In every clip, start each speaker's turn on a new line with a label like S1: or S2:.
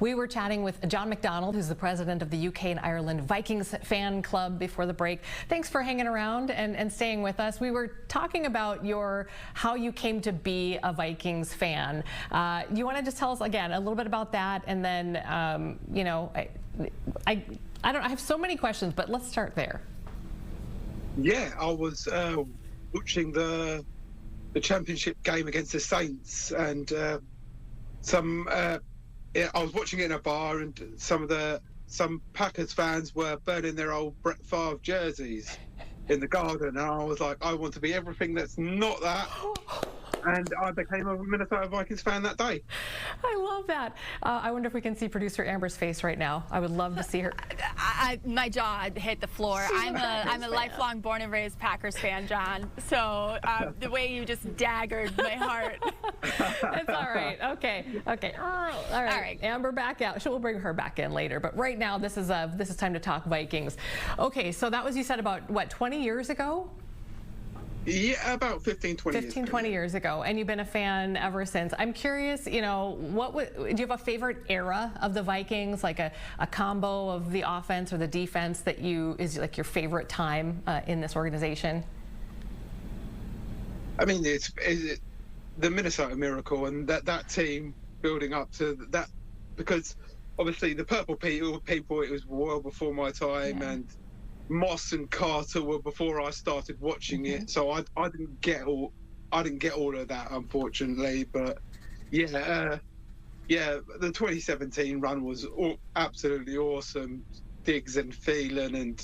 S1: We were chatting with John MacDonald, who's the president of the UK and Ireland Vikings Fan Club before the break. Thanks for hanging around and staying with us. We were talking about how you came to be a Vikings fan. You want to just tell us again a little bit about that, and then I have so many questions, but let's start there.
S2: Yeah, I was watching the championship game against the Saints, and I was watching it in a bar, and some Packers fans were burning their old Brett Favre jerseys in the garden, and I was like, I want to be everything that's not that. And I became a Minnesota Vikings fan that day.
S1: I love that. I wonder if we can see producer Amber's face right now. I would love to see her.
S3: My jaw hit the floor. I'm a lifelong born and raised Packers fan, John. So the way you just daggered my heart.
S1: It's all right. Okay. All right. Amber, back out. We'll bring her back in later. But right now, this is time to talk Vikings. Okay. So that was, you said, about what, 20 years ago?
S2: Yeah, about 20
S1: years ago, and you've been a fan ever since. I'm curious, do you have a favorite era of the Vikings, like a combo of the offense or the defense that is like your favorite time in this organization?
S2: I mean, it's the Minnesota Miracle, and that team building up to that, because obviously the Purple people, it was well before my time, and Moss and Carter were before I started watching it, so I didn't get all of that, unfortunately. But the 2017 run was absolutely awesome. Diggs and Thielen, and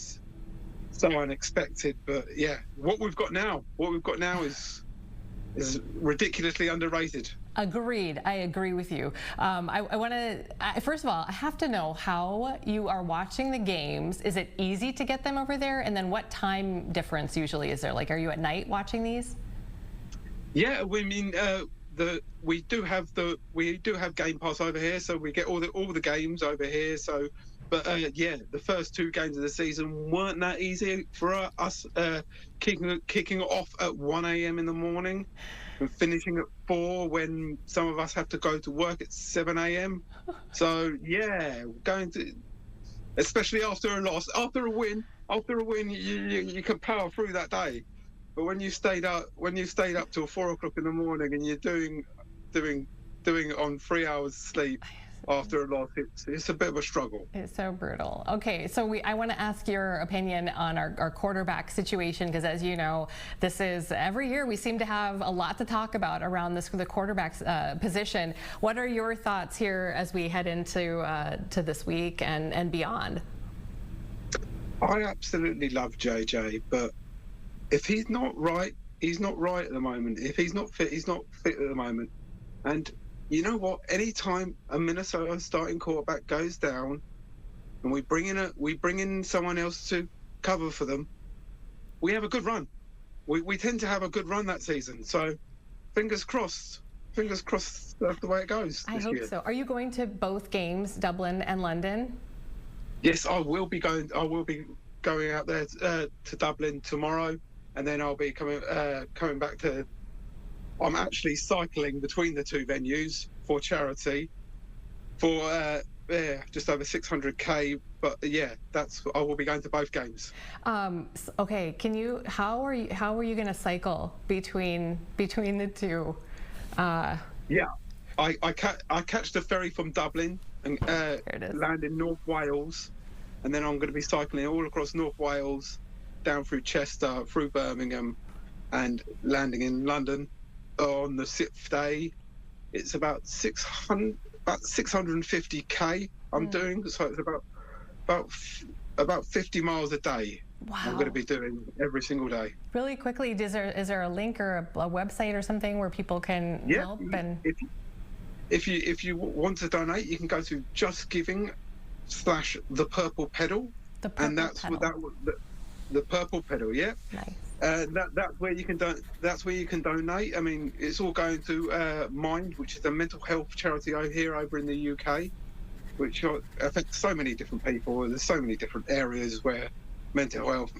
S2: so unexpected. But yeah, what we've got now is ridiculously underrated.
S1: Agreed. I agree with you. I want to, first of all, I have to know how you are watching the games. Is it easy to get them over there? And then what time difference usually is there? Like, are you at night watching these?
S2: Yeah, we mean, we do have Game Pass over here, so we get all the games over here. So, but the first two games of the season weren't that easy for us. Kicking off at 1 a.m. in the morning and finishing at 4 when some of us have to go to work at 7 a.m. So yeah, especially after a loss, after a win, you can power through that day. But when you stayed up till 4 o'clock in the morning and you're doing it on 3 hours sleep after a loss, it's a bit of a struggle.
S1: It's so brutal. Okay, so I want to ask your opinion on our quarterback situation, because as you know, this is every year we seem to have a lot to talk about around the quarterback's position. What are your thoughts here as we head into to this week and beyond?
S2: I absolutely love JJ, but if he's not right, he's not right at the moment. If he's not fit, he's not fit at the moment. And you know what? Anytime a Minnesota starting quarterback goes down, and we bring in someone else to cover for them, we have a good run. We tend to have a good run that season. So, fingers crossed. Fingers crossed that's the way it goes.
S1: I hope so. Are you going to both games, Dublin and London?
S2: Yes, I will be going. I will be going out there to Dublin tomorrow, and then I'll be coming back to. I'm actually cycling between the two venues for charity for just over 600k. But yeah, I will be going to both games.
S1: Okay, how are you going to cycle between the two?
S2: Yeah, I catch the ferry from Dublin and land in North Wales, and then I'm going to be cycling all across North Wales, down through Chester, through Birmingham, and landing in London on the 6th day. It's about 650k I'm doing, so it's about 50 miles a day. Wow. I'm going to be doing every single day.
S1: Really quickly, is there a link or a website or something where people can help? And
S2: if you want to donate, you can go to justgiving/thepurplepedal, and that's the Purple Pedal. Yeah.
S1: Nice.
S2: That's where you can donate. I mean, it's all going to Mind, which is a mental health charity over in the UK, which affects so many different people. There's so many different areas where mental health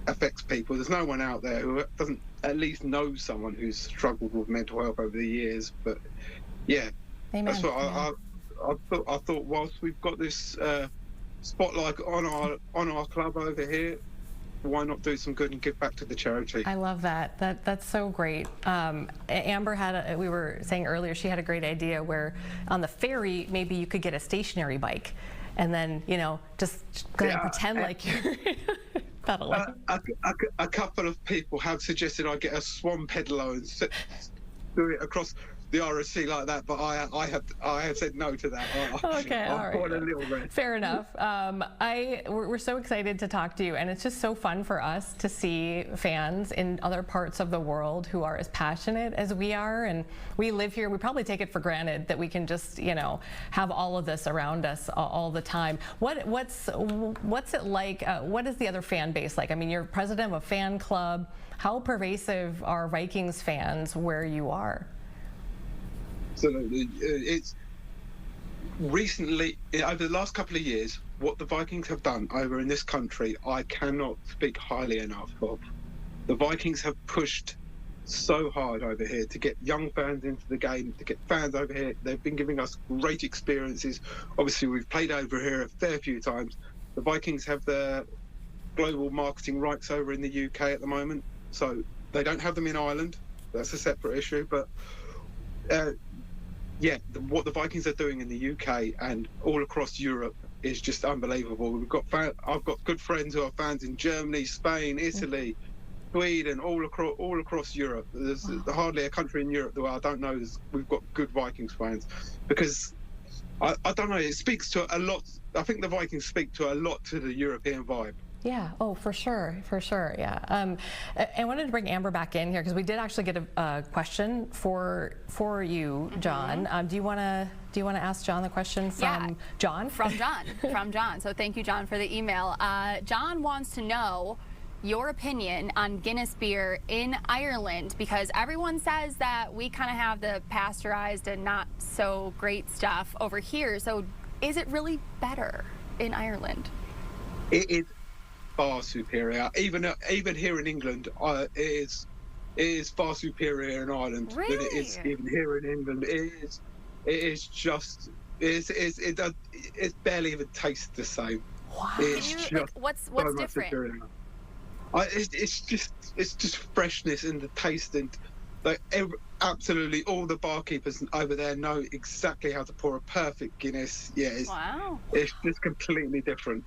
S2: affects people. There's no one out there who doesn't at least know someone who's struggled with mental health over the years. But yeah,
S1: Amen.
S2: That's what I thought whilst we've got this spotlight on our club over here, why not do some good and give back to the charity?
S1: I love that. That's so great. Amber we were saying earlier, she had a great idea where on the ferry, maybe you could get a stationary bike and then, just go and pretend like you're pedaling.
S2: A couple of people have suggested I get a swan peddler and do it across the Irish Sea like that, but I have said no to that.
S1: Okay, all right.
S2: A little bit.
S1: Fair enough. We're so excited to talk to you, and it's just so fun for us to see fans in other parts of the world who are as passionate as we are, and we live here. We probably take it for granted that we can just, have all of this around us all the time. What's it like? What is the other fan base like? I mean, you're president of a fan club. How pervasive are Vikings fans where you are?
S2: Absolutely. It's recently, over the last couple of years, what the Vikings have done over in this country, I cannot speak highly enough of. The Vikings have pushed so hard over here to get young fans into the game, to get fans over here. They've been giving us great experiences. Obviously, we've played over here a fair few times. The Vikings have their global marketing rights over in the UK at the moment, so they don't have them in Ireland. That's a separate issue, but what the Vikings are doing in the UK and all across Europe is just unbelievable. I've got good friends who are fans in Germany, Spain, Italy, Sweden, all across Europe. There's hardly a country in Europe that I don't know we've got good Vikings fans, because I don't know, it speaks to a lot. I think the Vikings speak to a lot to the European vibe.
S1: Yeah, oh, for sure, yeah. I wanted to bring Amber back in here because we did actually get a question for you, John. Do you want to ask John the question from John?
S3: From John. So thank you, John, for the email. John wants to know your opinion on Guinness beer in Ireland, because everyone says that we kind of have the pasteurized and not so great stuff over here. So is it really better in Ireland?
S2: It is far superior. Even here in England, it is far superior in Ireland than it is even here in England. It barely even tastes the same.
S1: Wow.
S3: What's
S2: so
S3: different?
S2: It's just freshness in the taste, and absolutely all the barkeepers over there know exactly how to pour a perfect Guinness. Yeah, it's just completely different.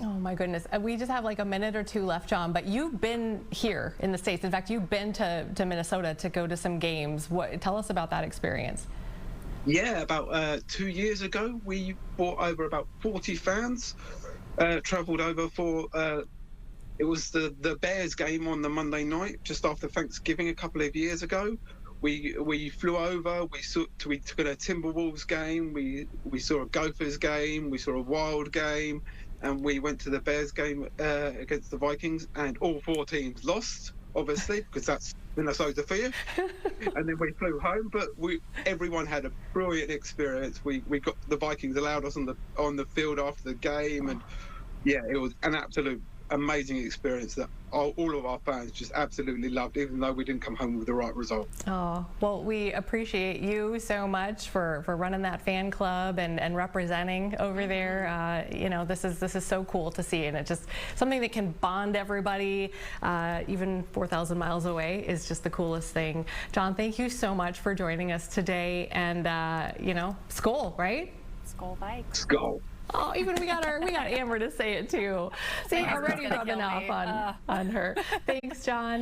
S1: Oh my goodness. We just have like a minute or two left, John, but you've been here in the States. In fact, you've been to Minnesota to go to some games. Tell us about that experience.
S2: Yeah, about 2 years ago, we brought over about 40 fans, traveled over for, it was the Bears game on the Monday night, just after Thanksgiving a couple of years ago. We flew over, we took in a Timberwolves game, we saw a Gophers game, we saw a Wild game, and we went to the Bears game against the Vikings, and all four teams lost, obviously, because that's Minnesota for you. And then we flew home, but everyone had a brilliant experience. We got the Vikings allowed us on the field after the game, and yeah, it was an absolute amazing experience that all of our fans just absolutely loved, even though we didn't come home with the right result.
S1: Oh, well, we appreciate you so much for running that fan club and representing over there. This is so cool to see, and it's just something that can bond everybody, even 4,000 miles away is just the coolest thing. John, thank you so much for joining us today, and Skol, right?
S3: Skol Vikes.
S2: Skol.
S1: Oh, even we got Amber to say it too. See, already rubbing off on her. Thanks, John.